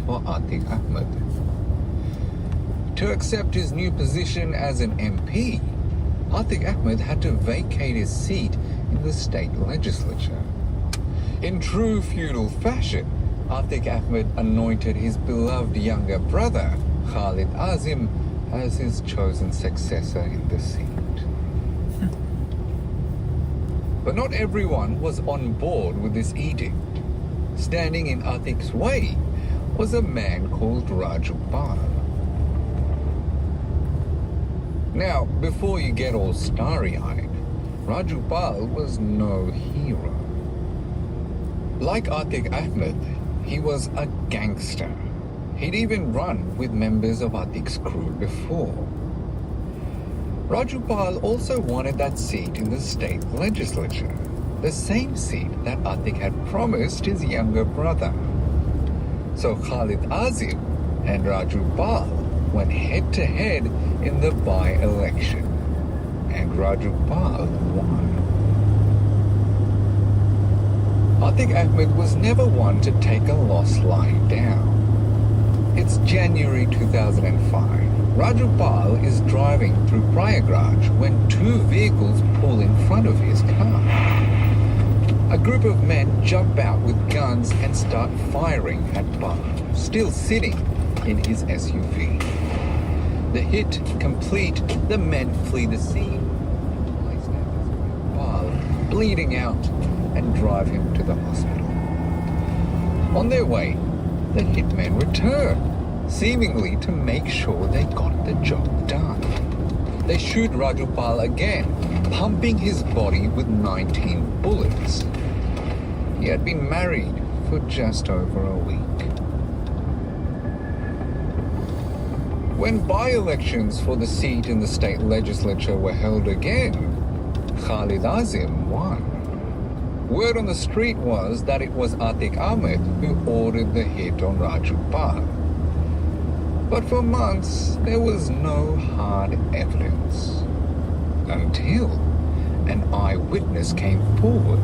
for Atiq Ahmed. To accept his new position as an MP, Atiq Ahmed had to vacate his seat in the state legislature. In true feudal fashion, Atiq Ahmed anointed his beloved younger brother, Khalid Azim, as his chosen successor in the seat. But not everyone was on board with this edict. Standing in Atiq's way was a man called Rajupal. Now, before you get all starry-eyed, Rajupal was no hero. Like Atiq Ahmed, he was a gangster. He'd even run with members of Atiq's crew before. Rajupal also wanted that seat in the state legislature, the same seat that Atiq had promised his younger brother. So Khalid Azim and Rajupal went head-to-head in the by-election, and Rajupal won. Atiq Ahmed was never one to take a loss lying down. It's January 2005. Rajupal is driving through Prayagraj when two vehicles pull in front of his car. A group of men jump out with guns and start firing at Bal, still sitting in his SUV. The hit complete, the men flee the scene. Bal bleeding out and drive him to the hospital. On their way, the hitmen return, seemingly to make sure they got the job done. They shoot Rajupal again, pumping his body with 19 bullets. He had been married for just over a week. When by-elections for the seat in the state legislature were held again, Khalid Azim won. Word on the street was that it was Atiq Ahmed who ordered the hit on Rajupal. But for months, there was no hard evidence. Until an eyewitness came forward,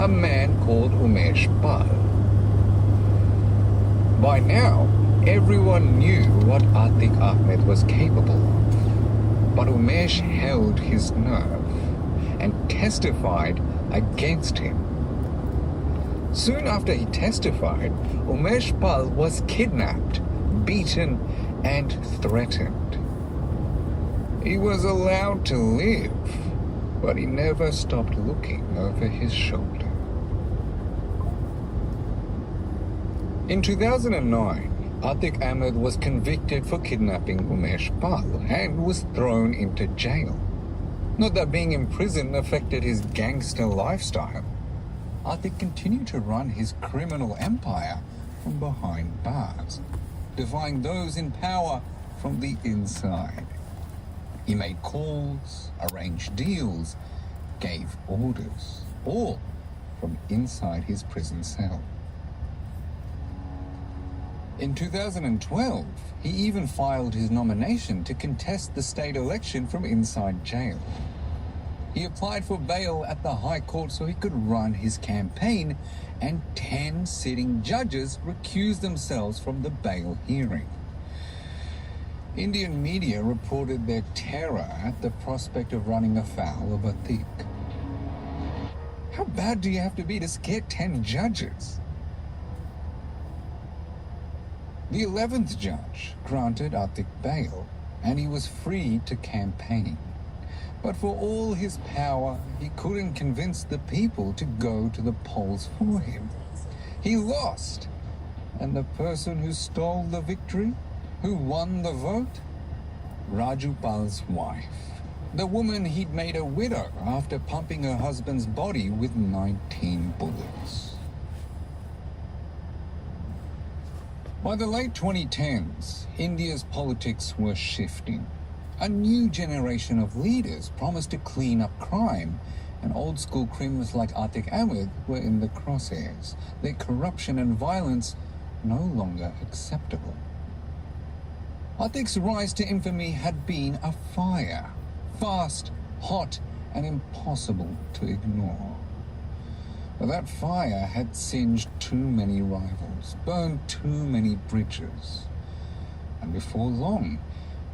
a man called Umesh Pal. By now, everyone knew what Atiq Ahmed was capable of. But Umesh held his nerve and testified against him. Soon after he testified, Umesh Pal was kidnapped, beaten, and threatened. He was allowed to live, but he never stopped looking over his shoulder. In 2009, Atiq Ahmed was convicted for kidnapping Umesh Pal and was thrown into jail. Not that being in prison affected his gangster lifestyle. Atiq continued to run his criminal empire from behind bars, defying those in power from the inside. He made calls, arranged deals, gave orders, all from inside his prison cell. In 2012, he even filed his nomination to contest the state election from inside jail. He applied for bail at the High Court so he could run his campaign, and 10 sitting judges recused themselves from the bail hearing. Indian media reported their terror at the prospect of running afoul of Atiq. How bad do you have to be to scare 10 judges? The 11th judge granted Atiq bail, and he was free to campaign. But for all his power, he couldn't convince the people to go to the polls for him. He lost. And the person who stole the victory, who won the vote? Rajupal's wife. The woman he'd made a widow after pumping her husband's body with 19 bullets. By the late 2010s, India's politics were shifting. A new generation of leaders promised to clean up crime, and old-school criminals like Atiq Ahmed were in the crosshairs. Their corruption and violence no longer acceptable. Atiq's rise to infamy had been a fire, fast, hot, and impossible to ignore. But that fire had singed too many rivals, burned too many bridges, and before long,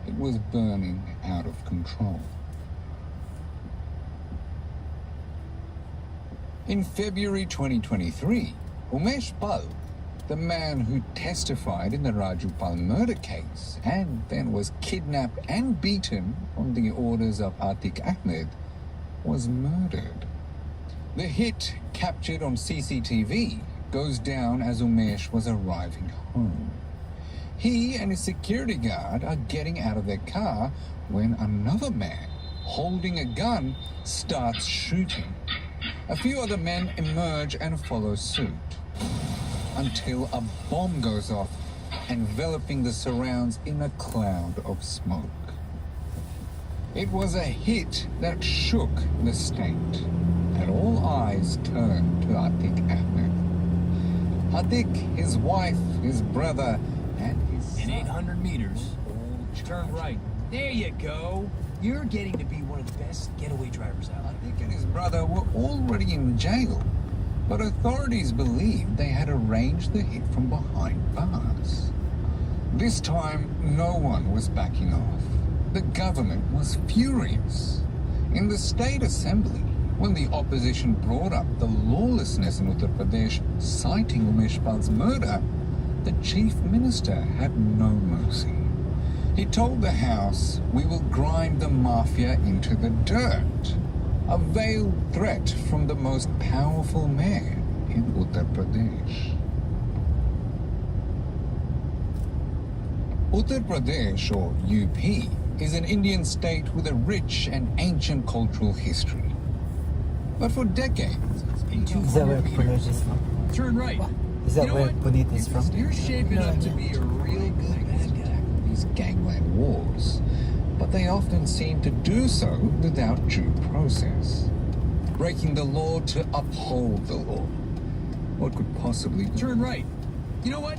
it was burning out of control. In February 2023, Umesh Pal, the man who testified in the Raju Pal murder case and then was kidnapped and beaten on the orders of Atiq Ahmed, was murdered. The hit, captured on CCTV, goes down as Umesh was arriving home. He and his security guard are getting out of their car when another man, holding a gun, starts shooting. A few other men emerge and follow suit, until a bomb goes off, enveloping the surrounds in a cloud of smoke. It was a hit that shook the state, and all eyes turned to Atiq Ahmed. Atiq, his wife, his brother, and his son. In 800 meters, turn right. There you go. You're getting to be one of the best getaway drivers out. Atiq and his brother were already in jail, but authorities believed they had arranged the hit from behind bars. This time, no one was backing off. The government was furious. In the state assembly, when the opposition brought up the lawlessness in Uttar Pradesh, citing Umesh Pal's murder, the chief minister had no mercy. He told the House, "We will grind the mafia into the dirt," a veiled threat from the most powerful man in Uttar Pradesh. Uttar Pradesh, or UP, is an Indian state with a rich and ancient cultural history. But for decades, Is that where Puneet is from? Turn right. Is that where Puneet is from? You're shaping up to be a real good bad guy. these gangland wars, but they often seem to do so without due process, breaking the law to uphold the law. What could possibly go Turn right. You know what?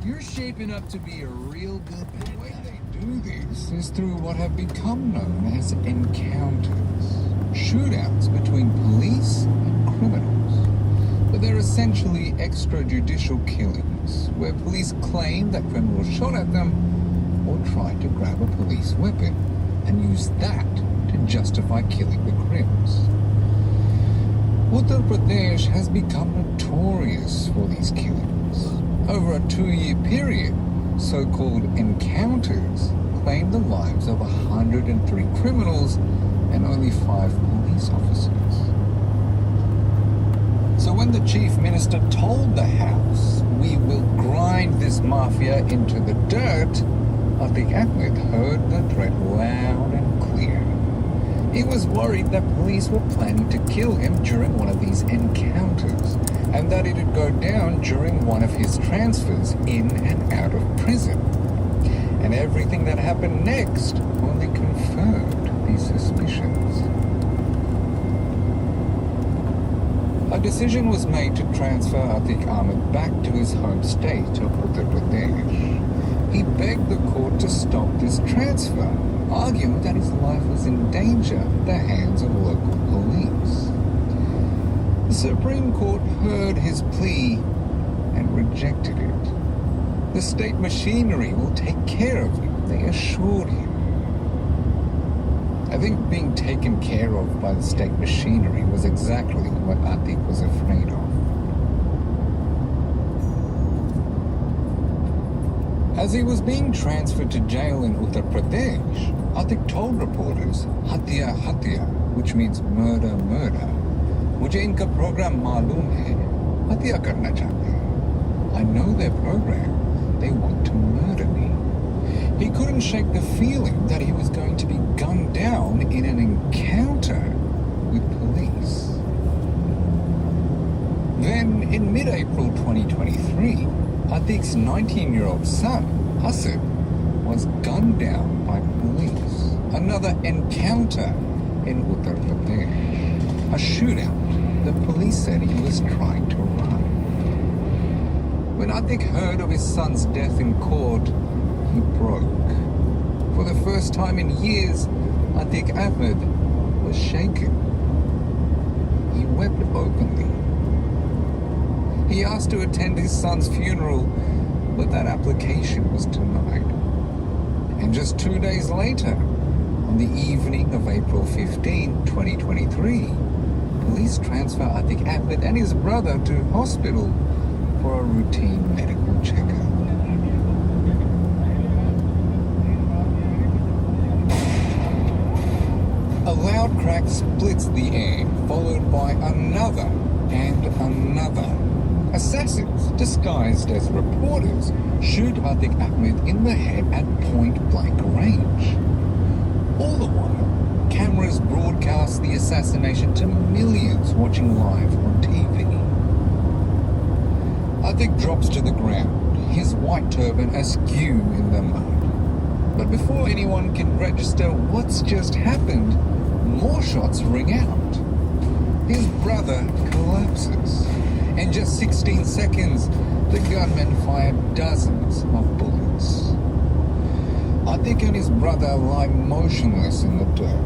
You're shaping up to be a real good bad The way guy. they do this is through what have become known as encounters, shootouts between police and criminals. But they're essentially extrajudicial killings where police claim that criminals shot at them or tried to grab a police weapon and use that to justify killing the crims. Uttar Pradesh has become notorious for these killings. Over a 2-year period, so-called encounters claimed the lives of 103 criminals and only 5 police officers. So when the chief minister told the House, "We will grind this mafia into the dirt," Atiq Ahmed heard the threat loud and clear. He was worried that police were planning to kill him during one of these encounters, and that it'd go down during one of his transfers in and out of prison. And everything that happened next only confirmed these suspicions. A decision was made to transfer Atiq Ahmed back to his home state of Uttar Pradesh. He begged the court to stop this transfer, arguing that his life was in danger at the hands of local police. The Supreme Court heard his plea and rejected it. The state machinery will take care of him, they assured him. I think being taken care of by the state machinery was exactly what Atiq was afraid of. As he was being transferred to jail in Uttar Pradesh, Atiq told reporters, "Hatya, hatya," which means murder, murder. "Mujhe inka program मालूम hai, hatya karna chahte hain. I know their program. They want to murder me." He couldn't shake the feeling that he was going to be gunned down in an encounter with police. Then, in mid-April 2023, Atiq's 19-year-old son, Asad, was gunned down by police. Another encounter in Uttar Pradesh. A shootout that police said he was trying to run. When Atiq heard of his son's death in court, he broke. For the first time in years, Atiq Ahmed was shaken. He wept openly He asked to attend his son's funeral, but that application was denied. And just 2 days later, on the evening of April 15, 2023, police transfer Atik Ahmed and his brother to hospital for a routine medical checkup. A loud crack splits the air, followed by another and another. Assassins, disguised as reporters, shoot Atik Ahmed in the head at point-blank range. All the while, cameras broadcast the assassination to millions watching live on TV. Atik drops to the ground, his white turban askew in the mud. But before anyone can register what's just happened, more shots ring out. His brother collapses. In just 16 seconds, the gunman fired dozens of bullets. Atik and his brother lie motionless in the dirt.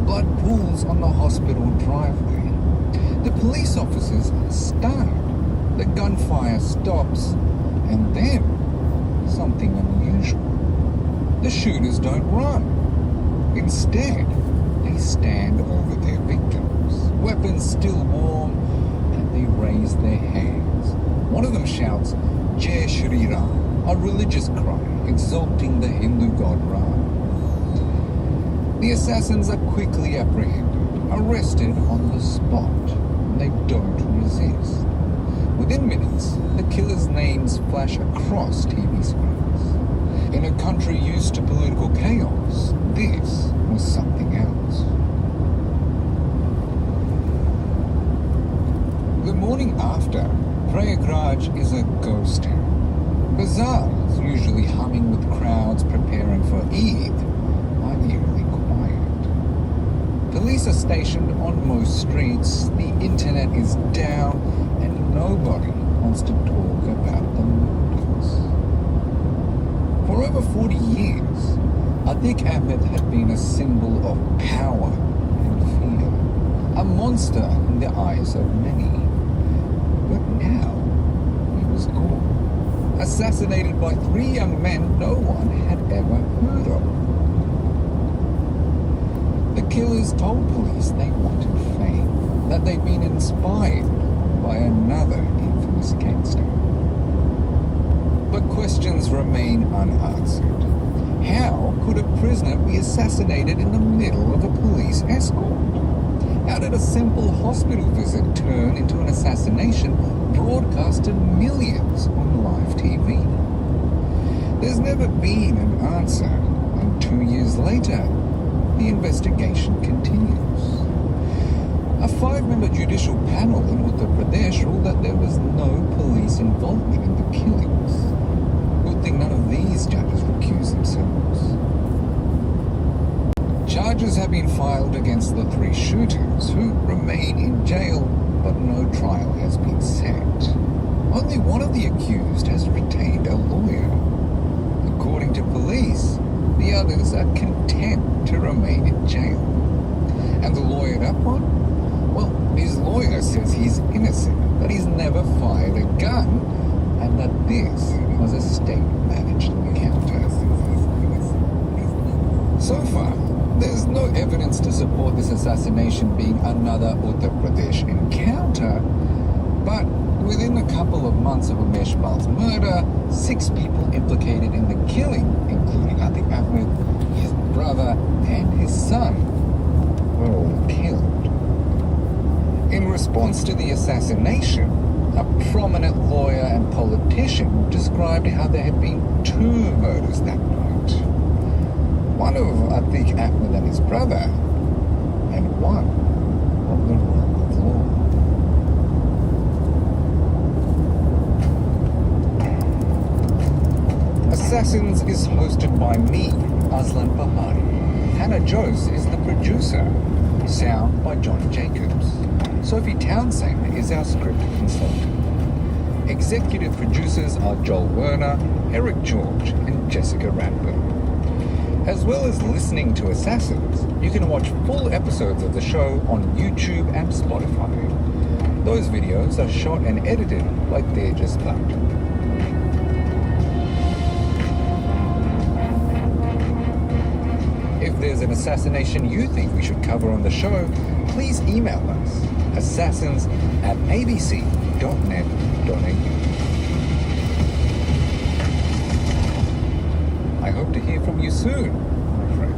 Blood pools on the hospital driveway. The police officers are stunned. The gunfire stops, and then something unusual. The shooters don't run. Instead, they stand over their victims, weapons still warm, and they raise their hands. One of them shouts, Jai Shri Ram, a religious cry, exalting the Hindu god Ram. The assassins are quickly apprehended, arrested on the spot. They don't resist. Within minutes, the killers' names flash across TV screens. In a country used to political chaos, this was something else. The morning after, Prayagraj is a ghost town. Bazaars, usually humming with crowds preparing for Eid, are eerily quiet. Police are stationed on most streets, the internet is down, and nobody wants to talk about the murders. For over 40 years, Atik Ahmed had been a symbol of power and fear, a monster in the eyes of many. But now, he was gone, assassinated by 3 young men no one had ever heard of. The killers told police they wanted fame, that they'd been inspired by another infamous gangster. But questions remain unanswered. How could a prisoner be assassinated in the middle of a police escort? How did a simple hospital visit turn into an assassination broadcast to millions on live TV? There's never been an answer, and 2 years later, the investigation continues. A 5-member judicial panel in Uttar Pradesh ruled that there was no police involvement in the killings. Good thing none of these judges recused themselves. Charges have been filed against the 3 shooters, who remain in jail, but no trial has been set. Only one of the accused has retained a lawyer. According to police, the others are content to remain in jail. And the lawyered up one? Well, his lawyer says he's innocent, that he's never fired a gun, and that this was a state-managed encounter. So far, there's no evidence to support this assassination being another Uttar Pradesh encounter, but within a couple of months of Umesh Pal's murder, 6 people implicated in the killing, including Atik Ahmed, his brother, and his son, were all killed. In response to the assassination, a prominent lawyer and politician described how there had been 2 murders that night. One of Atik Ahmed and his brother, and one of the realm of law. Assassins is hosted by me, Aslan Pahari. Hannah Jose is the producer. Sound by John Jacobs. Sophie Townsend is our script consultant. Executive producers are Joel Werner, Eric George, and Jessica Radburn. As well as listening to Assassins, you can watch full episodes of the show on YouTube and Spotify. Those videos are shot and edited like they're just that. If there's an assassination you think we should cover on the show, please email us, assassins@abc.net.au. I hope to hear from you soon, my friend.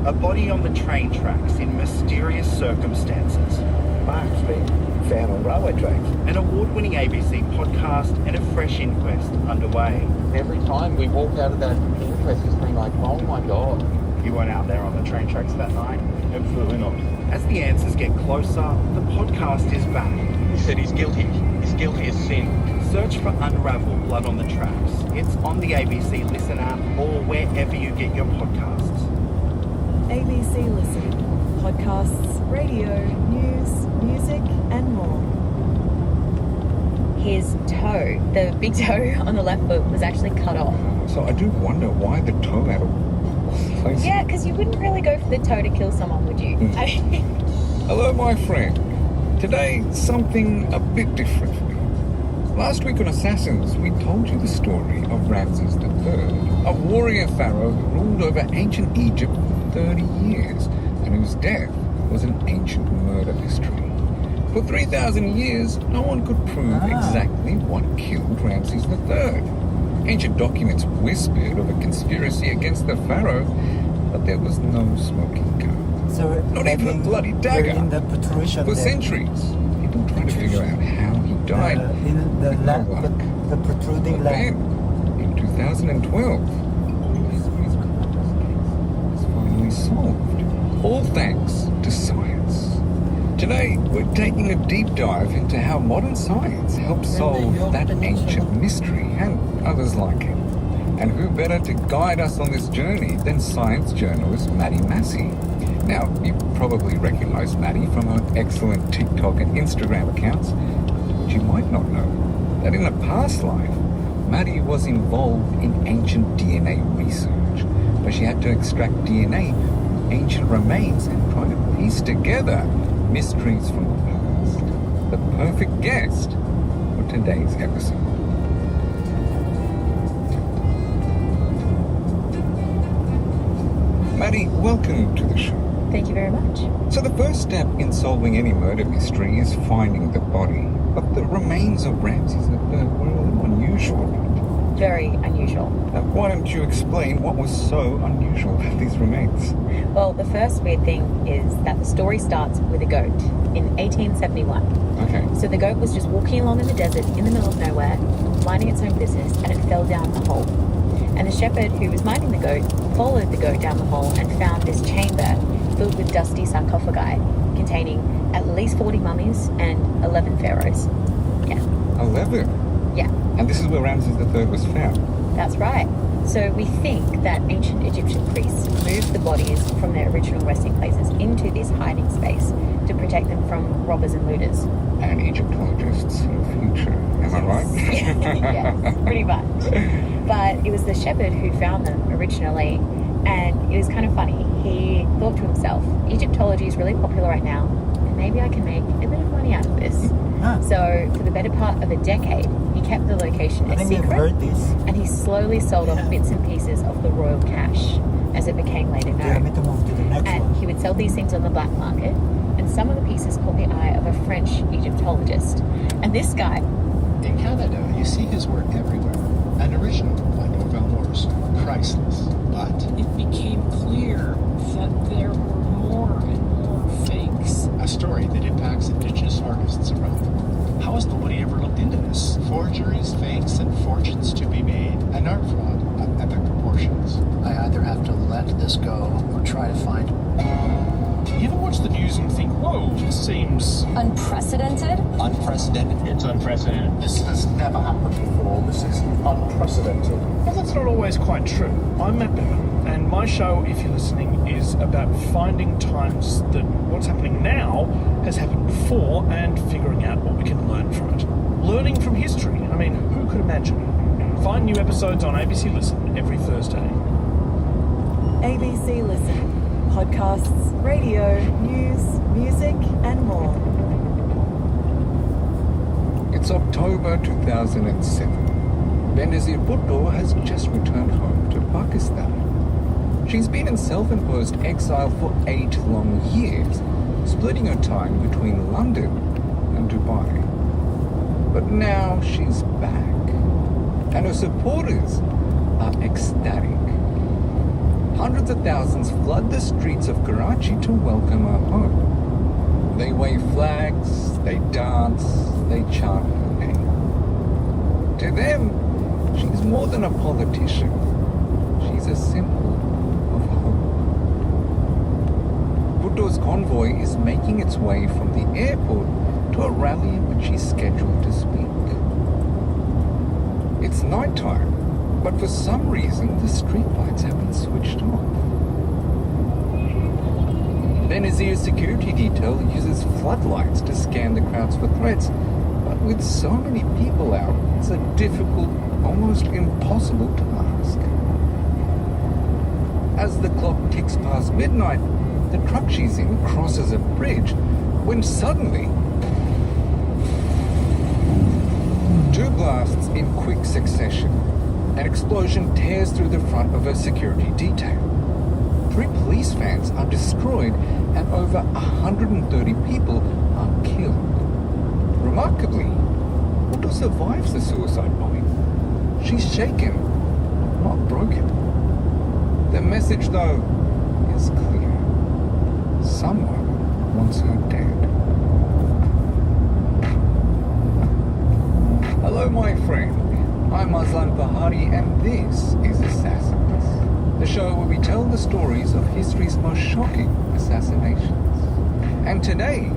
A body on the train tracks in mysterious circumstances. Mark's been found on railway tracks. An award-winning ABC podcast and a fresh inquest underway. Every time we walk out of that inquest, it's been like, oh my God. You weren't out there on the train tracks that night? Absolutely not. As the answers get closer, the podcast is back. He said he's guilty. He's guilty as sin. Search for Unravel Blood on the Tracks. It's on the ABC Listen app or wherever you get your podcasts. ABC Listen. Podcasts, radio, news, music, and more. His toe, the big toe on the left foot, was actually cut off. So I do wonder why the toe out of place. Yeah, because you wouldn't really go for the toe to kill someone, would you? Hello, my friend. Today, something a bit different for me. Last week on Assassins, we told you the story of Ramses III, a warrior pharaoh who ruled over ancient Egypt for 30 years, and whose death was an ancient murder mystery. For 3,000 years, no one could prove exactly what killed Ramses III. Ancient documents whispered of a conspiracy against the pharaoh, but there was no smoking gun. So Not even a bloody dagger. In the protrusion For there. centuries, people tried to figure out how he died. In the with no luck. the protruding But lamp. then, in 2012, history's case was finally solved. All thanks to science. Today, we're taking a deep dive into how modern science helps solve that ancient mystery and others like it. And who better to guide us on this journey than science journalist Maddie Massey. Now, you probably recognize Maddie from her excellent TikTok and Instagram accounts, but you might not know that in a past life, Maddie was involved in ancient DNA research, where she had to extract DNA from ancient remains and try to piece together mysteries from the past. The perfect guest for today's episode. Maddie, welcome to the show. Thank you very much. So the first step in solving any murder mystery is finding the body. But the remains of Ramses III were a little unusual, right? Very unusual. Now, why don't you explain what was so unusual about these remains? Well, the first weird thing is that the story starts with a goat in 1871. Okay. So the goat was just walking along in the desert in the middle of nowhere, minding its own business, and it fell down a hole. And the shepherd who was minding the goat followed the goat down the hole and found this chamber filled with dusty sarcophagi containing at least 40 mummies and 11 pharaohs. Yeah. 11? Yeah, And this is where Ramses III was found. that's right. So we think that ancient Egyptian priests moved the bodies from their original resting places into this hiding space to protect them from robbers and looters. And Egyptologists in the future. Am I right? Yeah, pretty much. But it was the shepherd who found them originally, and it was kind of funny. He thought to himself, Egyptology is really popular right now, and maybe I can make a bit of money out of this. So for the better part of a decade, he kept the location a I think I've secret, heard this. and he slowly sold off bits and pieces of the royal cash as it became later Do you want me known. to move to the next And one? he would sell these things on the black market, and some of the pieces caught the eye of a French Egyptologist. And this guy, In Canada, you see his work everywhere. An original by Norval Morris, priceless. But It became clear that there were more and more fakes. a story that impacts Indigenous artists around the world. How has nobody ever looked into this? Forgeries, fakes, and fortunes to be made. An art fraud of epic proportions. I either have to let this go or try to find him. You ever watch the news and think, whoa, this seems Unprecedented? unprecedented? It's unprecedented. This has never happened before. This is unprecedented. Well, that's not always quite true. I'm Matt Bevan, and my show, if you're listening, is about finding times that what's happening now has happened before and figuring out what we can learn from it. Learning from history. I mean, who could imagine? Find new episodes on ABC Listen every Thursday. ABC Listen. Podcasts, radio, news, music, and more. It's October 2007. Benazir Bhutto has just returned home to Pakistan. She's been in self-imposed exile for 8 long years, splitting her time between London and Dubai. But now she's back, and her supporters are ecstatic. Hundreds of thousands flood the streets of Karachi to welcome her home. They wave flags, they dance, they chant her name. To them, she's more than a politician. She's a symbol of hope. Bhutto's convoy is making its way from the airport to a rally in which she's scheduled to speak. It's nighttime, but for some reason the streetlights have been switched off. Benazir's security detail uses floodlights to scan the crowds for threats, but with so many people out, it's a difficult, almost impossible task. As the clock ticks past midnight, the truck she's in crosses a bridge when suddenly 2 blasts in quick succession. An explosion tears through the front of her security detail. 3 police vans are destroyed and over 130 people are killed. Remarkably, Bhutto survives the suicide bombing. She's shaken, not broken. The message, though, is clear. Someone wants her dead. Hello, my friend. I'm Aslan Bahari, and this is Assassins, the show where we tell the stories of history's most shocking assassinations. And today,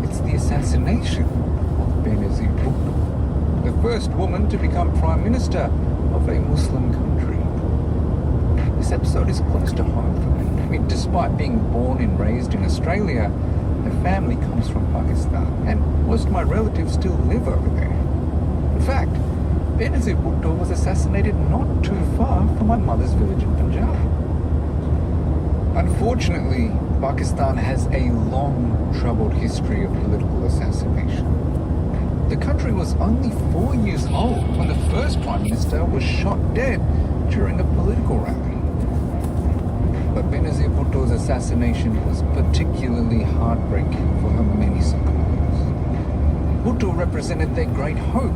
it's the assassination of Benazir Bhutto, the first woman to become Prime Minister of a Muslim country. This episode is close to home for me. I mean, despite being born and raised in Australia, my family comes from Pakistan, and most of my relatives still live over there. In fact, Benazir Bhutto was assassinated not too far from my mother's village in Punjab. Unfortunately, Pakistan has a long, troubled history of political assassination. The country was only 4 years old when the first Prime Minister was shot dead during a political rally. But Benazir Bhutto's assassination was particularly heartbreaking for her many supporters. Bhutto represented their great hope